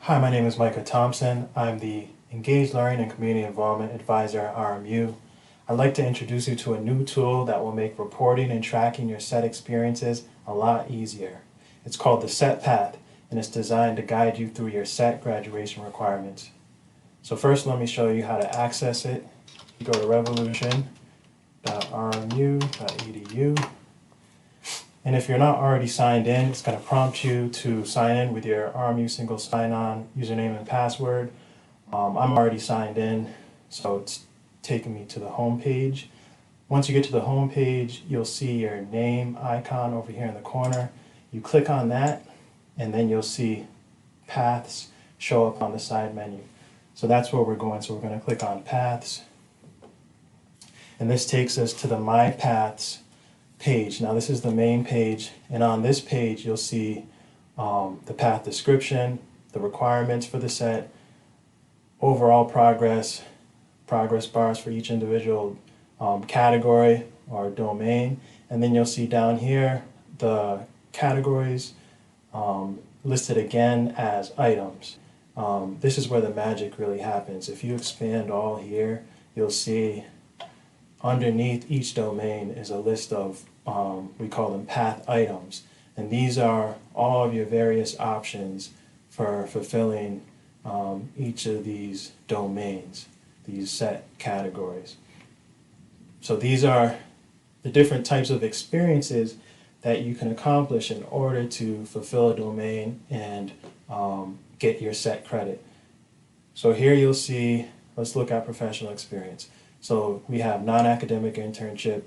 Hi, my name is Micah Thompson. I'm the Engaged Learning and Community Involvement Advisor at RMU. I'd like to introduce you to a new tool that will make reporting and tracking your SET experiences a lot easier. It's called the SET Path, and it's designed to guide you through your SET graduation requirements. So first, let me show you how to access it. You go to revolution.rmu.edu. And if you're not already signed in, it's going to prompt you to sign in with your RMU single sign-on username and password. I'm already signed in, so it's taking me to the home page. Once you get to the home page, you'll see your name icon over here in the corner. You click on that, and then you'll see paths show up on the side menu. So that's where we're going. So we're going to click on paths, and this takes us to the My Paths page. Now this is the main page, and on this page you'll see the path description, the requirements for the set, overall progress bars for each individual category or domain, and then you'll see down here the categories listed again as items. This is where the magic really happens. If you expand all here, you'll see underneath each domain is a list of, we call them path items. And these are all of your various options for fulfilling each of these domains, these set categories. So these are the different types of experiences that you can accomplish in order to fulfill a domain and get your set credit. So here you'll see, let's look at professional experience. So we have non-academic internship,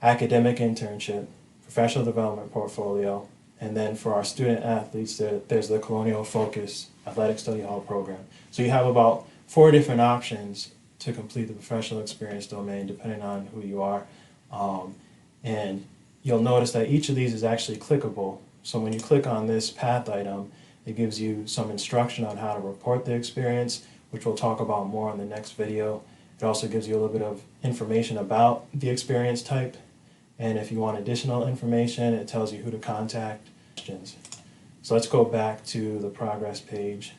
academic internship, professional development portfolio, and then for our student athletes, there's the Colonial Focus Athletic Study Hall program. So you have about 4 different options to complete the professional experience domain, depending on who you are. And you'll notice that each of these is actually clickable. So when you click on this path item, it gives you some instruction on how to report the experience, which we'll talk about more in the next video. It also gives you a little bit of information about the experience type, and if you want additional information, it tells you who to contact. So let's go back to the progress page,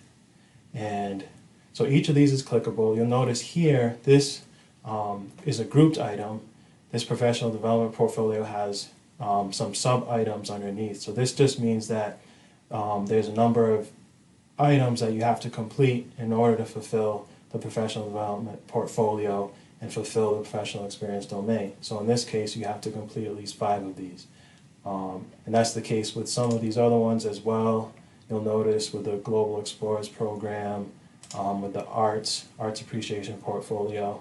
and so each of these is clickable. You'll notice here this is a grouped item. This professional development portfolio has some sub items underneath. So this just means that there's a number of items that you have to complete in order to fulfill the professional development portfolio and fulfill the professional experience domain. So in this case, you have to complete at least 5 of these. And that's the case with some of these other ones as well. You'll notice with the Global Explorers program, with the Arts Appreciation portfolio.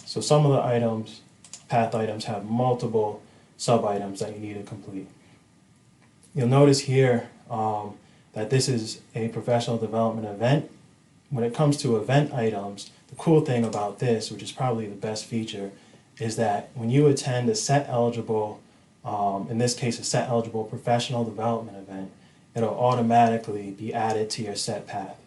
So some of the items, path items, have multiple sub-items that you need to complete. You'll notice here that this is a professional development event. When it comes to event items, the cool thing about this, which is probably the best feature, is that when you attend a SET eligible, in this case a SET eligible professional development event, it'll automatically be added to your SET path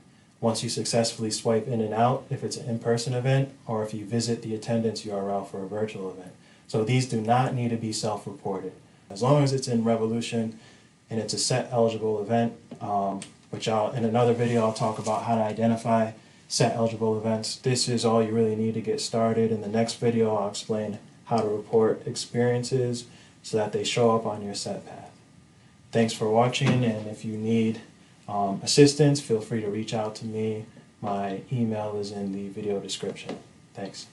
once you successfully swipe in and out if it's an in-person event, or if you visit the attendance URL for a virtual event. So these do not need to be self-reported. As long as it's in Revolution and it's a SET eligible event, which in another video I'll talk about how to identify SET eligible events. This is all you really need to get started. In the next video I'll explain how to report experiences so that they show up on your SET path. Thanks for watching, and if you need assistance, feel free to reach out to me. My email is in the video description. Thanks.